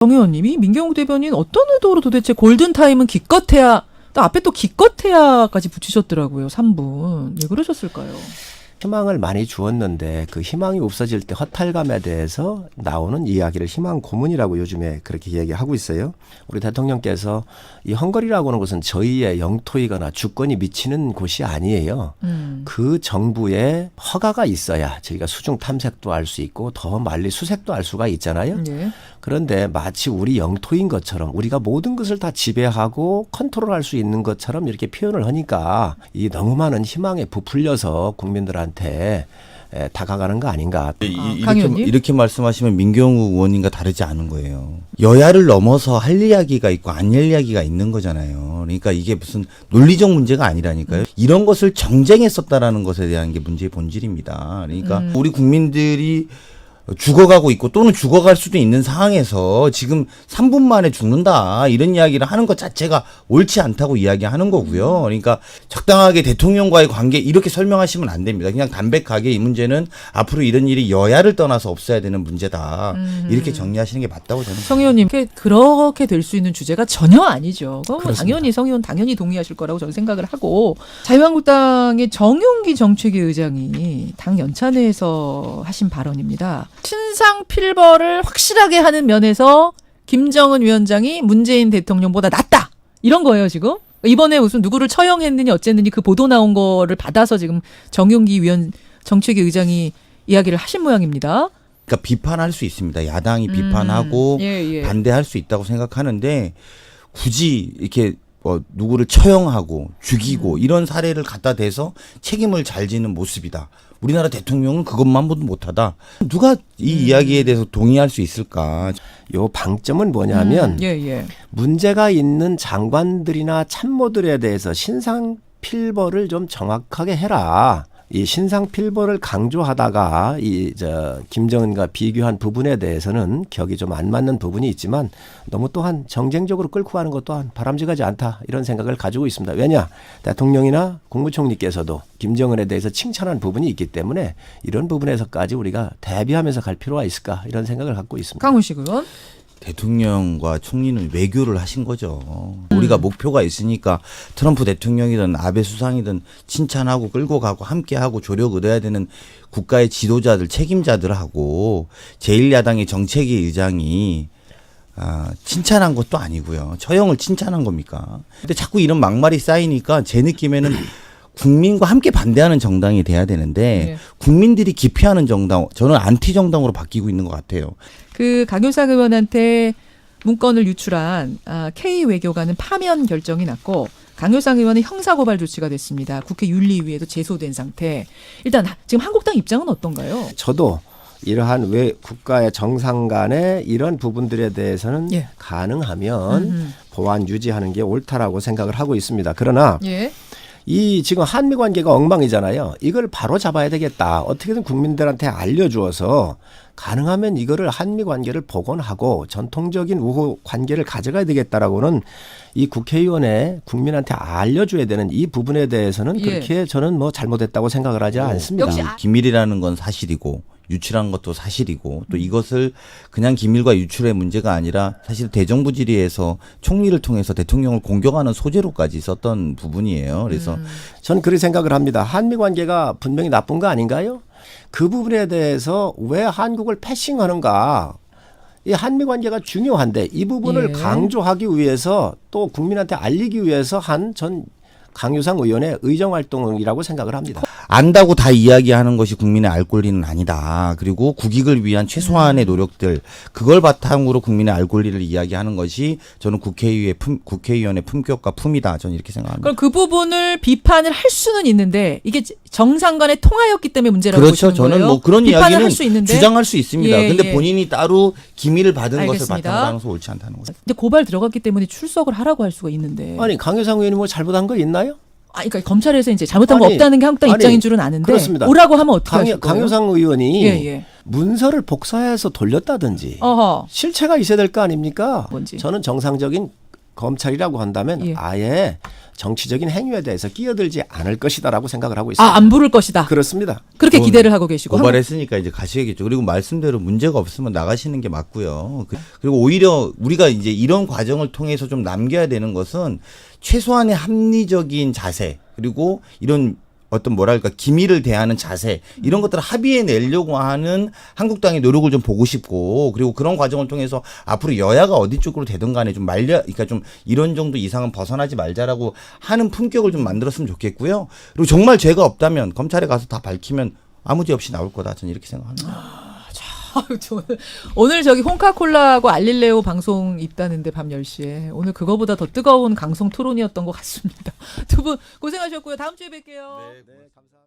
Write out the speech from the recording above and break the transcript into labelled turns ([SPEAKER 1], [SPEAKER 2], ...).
[SPEAKER 1] 정 의원님이 민경욱 대변인 어떤 의도로 도대체 골든타임은 기껏해야 또 앞에 또 기껏해야까지 붙이셨더라고요. 3분. 왜 그러셨을까요?
[SPEAKER 2] 희망을 많이 주었는데 그 희망이 없어질 때 허탈감에 대해서 나오는 이야기를 희망 고문이라고 요즘에 그렇게 이야기하고 있어요. 우리 대통령께서 이 헝가리라고 하는 것은 저희의 영토이거나 주권이 미치는 곳이 아니에요. 그 정부의 허가가 있어야 저희가 수중 탐색도 할 수 있고 더 멀리 수색도 할 수가 있잖아요.
[SPEAKER 1] 네.
[SPEAKER 2] 그런데 마치 우리 영토인 것처럼 우리가 모든 것을 다 지배하고 컨트롤할 수 있는 것처럼 이렇게 표현을 하니까 이 너무 많은 희망에 부풀려서 국민들한테 다가가는 거 아닌가.
[SPEAKER 3] 이렇게 말씀하시면 민경욱 의원님과 다르지 않은 거예요. 여야를 넘어서 할 이야기가 있고 안 할 이야기가 있는 거잖아요. 그러니까 이게 무슨 논리적 문제가 아니라니까요. 이런 것을 정쟁했었다라는 것에 대한 게 문제의 본질입니다. 그러니까 우리 국민들이 죽어가고 있고 또는 죽어갈 수도 있는 상황에서 지금 3분 만에 죽는다 이런 이야기를 하는 것 자체가 옳지 않다고 이야기하는 거고요. 그러니까 적당하게 대통령과의 관계 이렇게 설명하시면 안 됩니다. 그냥 담백하게 이 문제는 앞으로 이런 일이 여야를 떠나서 없어야 되는 문제다. 이렇게 정리하시는 게 맞다고 저는.
[SPEAKER 1] 성 의원님, 그렇게 될 수 있는 주제가 전혀 아니죠. 그건 뭐 당연히 성 의원 당연히 동의하실 거라고 저는 생각을 하고, 자유한국당의 정용기 정책위 의장이 당 연찬회에서 하신 발언입니다. 신상 필벌을 확실하게 하는 면에서 김정은 위원장이 문재인 대통령보다 낫다. 이런 거예요, 지금. 이번에 무슨 누구를 처형했느니 어쨌느니 그 보도 나온 거를 받아서 지금 정용기 정책위 의장이 이야기를 하신 모양입니다.
[SPEAKER 3] 그러니까 비판할 수 있습니다. 야당이 비판하고
[SPEAKER 1] 예.
[SPEAKER 3] 반대할 수 있다고 생각하는데 굳이 이렇게 누구를 처형하고 죽이고 이런 사례를 갖다 대서 책임을 잘 지는 모습이다. 우리나라 대통령은 그것만보다 못하다. 누가 이 이야기에 대해서 동의할 수 있을까?
[SPEAKER 2] 요 방점은 뭐냐면 문제가 있는 장관들이나 참모들에 대해서 신상 필벌을 좀 정확하게 해라. 이 신상 필벌을 강조하다가 김정은과 비교한 부분에 대해서는 격이 좀 안 맞는 부분이 있지만 너무 또한 정쟁적으로 끌고 가는 것 또한 바람직하지 않다 이런 생각을 가지고 있습니다. 왜냐? 대통령이나 국무총리께서도 김정은에 대해서 칭찬한 부분이 있기 때문에 이런 부분에서까지 우리가 대비하면서 갈 필요가 있을까 이런 생각을 갖고 있습니다.
[SPEAKER 1] 강훈식 의원.
[SPEAKER 3] 대통령과 총리는 외교를 하신 거죠. 우리가 목표가 있으니까 트럼프 대통령이든 아베 수상이든 칭찬하고 끌고 가고 함께하고 조력 얻어야 되는 국가의 지도자들 책임자들하고 제1야당의 정책위 의장이 칭찬한 것도 아니고요. 처형을 칭찬한 겁니까? 근데 자꾸 이런 막말이 쌓이니까 제 느낌에는 국민과 함께 반대하는 정당이 돼야 되는데 국민들이 기피하는 정당, 저는 안티 정당으로 바뀌고 있는 것 같아요.
[SPEAKER 1] 그 강효상 의원한테 문건을 유출한 K 외교관은 파면 결정이 났고 강효상 의원은 형사고발 조치가 됐습니다. 국회 윤리위에도 제소된 상태. 일단 지금 한국당 입장은 어떤가요?
[SPEAKER 2] 저도 이러한 국가의 정상 간의 이런 부분들에 대해서는 가능하면 보완 유지하는 게 옳다라고 생각을 하고 있습니다. 그러나 이 지금 한미 관계가 엉망이잖아요. 이걸 바로 잡아야 되겠다. 어떻게든 국민들한테 알려주어서 가능하면 이거를 한미 관계를 복원하고 전통적인 우호 관계를 가져가야 되겠다라고는 이 국회의원에 국민한테 알려줘야 되는 이 부분에 대해서는 그렇게 저는 뭐 잘못했다고 생각을 하지 않습니다.
[SPEAKER 1] 역시
[SPEAKER 3] 기밀이라는 건 사실이고 유출한 것도 사실이고 또 이것을 그냥 기밀과 유출의 문제가 아니라 사실 대정부 질의에서 총리를 통해서 대통령을 공격하는 소재로까지 썼던 부분이에요. 그래서
[SPEAKER 2] 저는 그렇게 생각을 합니다. 한미 관계가 분명히 나쁜 거 아닌가요? 그 부분에 대해서 왜 한국을 패싱하는가? 이 한미 관계가 중요한데 이 부분을 강조하기 위해서 또 국민한테 알리기 위해서 한 전 강효상 의원의 의정활동이라고 생각을 합니다.
[SPEAKER 3] 안다고 다 이야기하는 것이 국민의 알 권리는 아니다. 그리고 국익을 위한 최소한의 노력들 그걸 바탕으로 국민의 알 권리를 이야기하는 것이 저는 국회의원의 품격과 품이다. 저는 이렇게 생각합니다.
[SPEAKER 1] 그럼 그 부분을 비판을 할 수는 있는데 이게 정상 간의 통화였기 때문에 문제라고 보시는 거예요?
[SPEAKER 3] 저는 뭐 그런 이야기는
[SPEAKER 1] 할 수 있는데?
[SPEAKER 3] 주장할 수 있습니다. 근데 본인이 따로 기밀을 받은 것을 바탕으로 하는 것은 옳지 않다는 거죠.
[SPEAKER 1] 근데 고발 들어갔기 때문에 출석을 하라고 할 수가 있는데.
[SPEAKER 2] 아니 강효상 의원이 뭐 잘못한 거 있나요?
[SPEAKER 1] 그러니까 검찰에서 이제 잘못한 거 없다는 게 한국당 입장인 줄은 아는데
[SPEAKER 2] 그렇습니다.
[SPEAKER 1] 오라고 하면 어떻게 하실 거예요?
[SPEAKER 2] 강효상 의원이 문서를 복사해서 돌렸다든지 실체가 있어야 될 거 아닙니까?
[SPEAKER 1] 뭔지.
[SPEAKER 2] 저는 정상적인 검찰이라고 한다면
[SPEAKER 1] 예.
[SPEAKER 2] 아예 정치적인 행위에 대해서 끼어들지 않을 것이다라고 생각을 하고 있습니다.
[SPEAKER 1] 안 부를 것이다.
[SPEAKER 2] 그렇습니다.
[SPEAKER 1] 그렇게 기대를 하고 계시고.
[SPEAKER 3] 고발했으니까 이제 가시겠죠. 그리고 말씀대로 문제가 없으면 나가시는 게 맞고요. 그리고 오히려 우리가 이제 이런 과정을 통해서 좀 남겨야 되는 것은 최소한의 합리적인 자세 그리고 이런 어떤 뭐랄까 기밀을 대하는 자세 이런 것들을 합의해 내려고 하는 한국당의 노력을 좀 보고 싶고 그리고 그런 과정을 통해서 앞으로 여야가 어디 쪽으로 되든 간에 좀 그러니까 좀 이런 정도 이상은 벗어나지 말자라고 하는 품격을 좀 만들었으면 좋겠고요. 그리고 정말 죄가 없다면 검찰에 가서 다 밝히면 아무 죄 없이 나올 거다 저는 이렇게 생각합니다.
[SPEAKER 1] 오늘 저기 홍카콜라하고 알릴레오 방송 있다는데 밤 10시에 오늘 그거보다 더 뜨거운 강성 토론이었던 것 같습니다. 두 분 고생하셨고요. 다음 주에 뵐게요.
[SPEAKER 2] 네, 감사합니다.